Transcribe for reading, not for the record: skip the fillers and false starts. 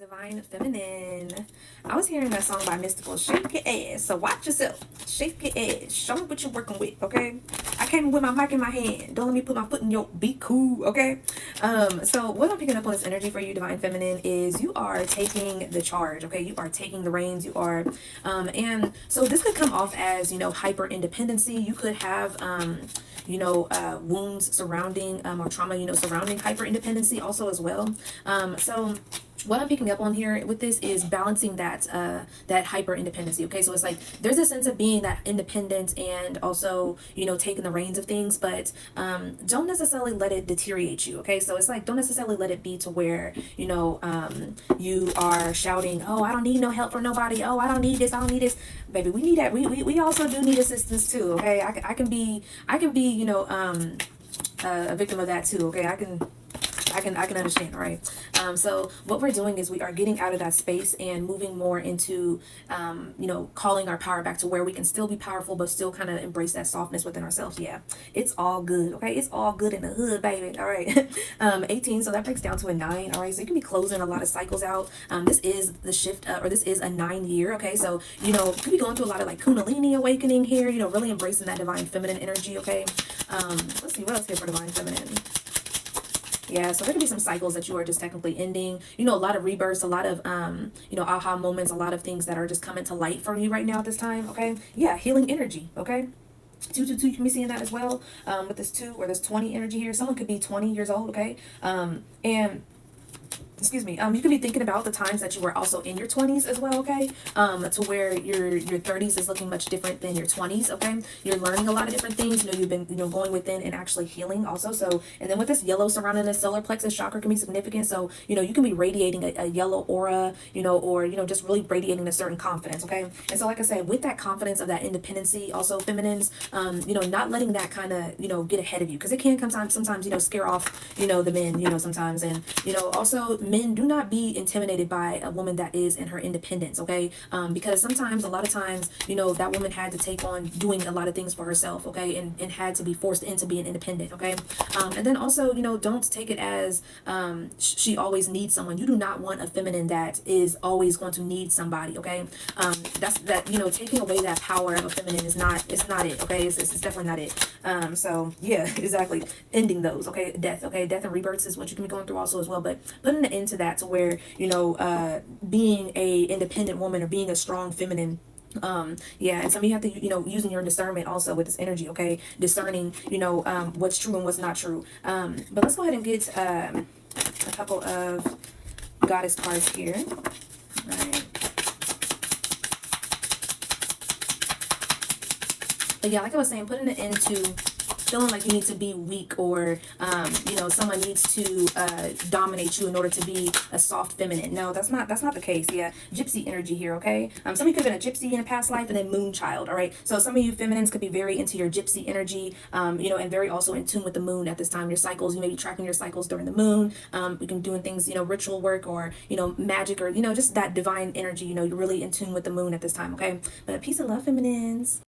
Divine Feminine. I was hearing that song by Mystical. Shake your ass. So watch yourself. Shake your ass. Show me what you're working with, okay? I came with my mic in my hand. Don't let me put my foot in your be cool, okay? So what I'm picking up on this energy for you, Divine Feminine, is you are taking the charge, okay? You are taking the reins. You are, and so this could come off as, hyper independency. You could have, wounds surrounding or trauma, surrounding hyper independency also as well. So what I'm picking up on here with this is balancing that hyper independency. Okay, so it's like there's a sense of being that independent and also taking the reins of things, but don't necessarily let it deteriorate you. Okay, so it's like don't necessarily let it be to where you are shouting, oh, I don't need no help from nobody, oh, I don't need this, I don't need this. Baby, we need that. We also do need assistance too. Okay, I can be a victim of that too. Okay, I can understand, right? So what we're doing is we are getting out of that space and moving more into, calling our power back to where we can still be powerful, but still kind of embrace that softness within ourselves. Yeah, it's all good. Okay, it's all good in the hood, baby. All right. 18. So that breaks down to a 9. All right. So you can be closing a lot of cycles out. This is the shift, or this is a 9 year. Okay. So, you could be going through a lot of like Kundalini awakening here, really embracing that divine feminine energy. Okay. Let's see what else here for divine feminine. Yeah, so there could be some cycles that you are just technically ending. A lot of rebirths, a lot of, aha moments, a lot of things that are just coming to light for you right now at this time, okay? Yeah, healing energy, okay? 222, you can be seeing that as well with this 2 or this 20 energy here. Someone could be 20 years old, okay? And excuse me, you could be thinking about the times that you were also in your 20s as well, okay? To where your 30s is looking much different than your 20s, okay? You're learning a lot of different things. You've been, going within and actually healing also. So, and then with this yellow surrounding the solar plexus chakra can be significant. So, you can be radiating a yellow aura, or, just really radiating a certain confidence, okay? And so, like I said, with that confidence of that independency, also feminines, not letting that kind of, get ahead of you, because it can sometimes, scare off, the men, sometimes. And, also men, do not be intimidated by a woman that is in her independence, okay? Because sometimes, a lot of times, that woman had to take on doing a lot of things for herself, okay? And had to be forced into being independent, okay? And then also, don't take it as she always needs someone. You do not want a feminine that is always going to need somebody, okay? That's that, taking away that power of a feminine is not, it's not it, okay? It's definitely not it. So yeah, exactly. Ending those, okay? Death, okay? Death and rebirths is what you can be going through also as well, but putting an end to that, to where being a independent woman or being a strong feminine, yeah, and some of you have to, using your discernment also with this energy, okay? Discerning, what's true and what's not true. But let's go ahead and get a couple of goddess cards here. All right. But yeah, like I was saying, putting an end to feeling like you need to be weak, or someone needs to dominate you in order to be a soft feminine. No, that's not the case. Yeah, gypsy energy here, okay? Some of you could have been a gypsy in a past life, and then moon child. All right, so some of you feminines could be very into your gypsy energy, and very also in tune with the moon at this time. Your cycles, you may be tracking your cycles during the moon. We can doing things, ritual work, or magic, or just that divine energy. You're really in tune with the moon at this time, okay? But peace and love, feminines.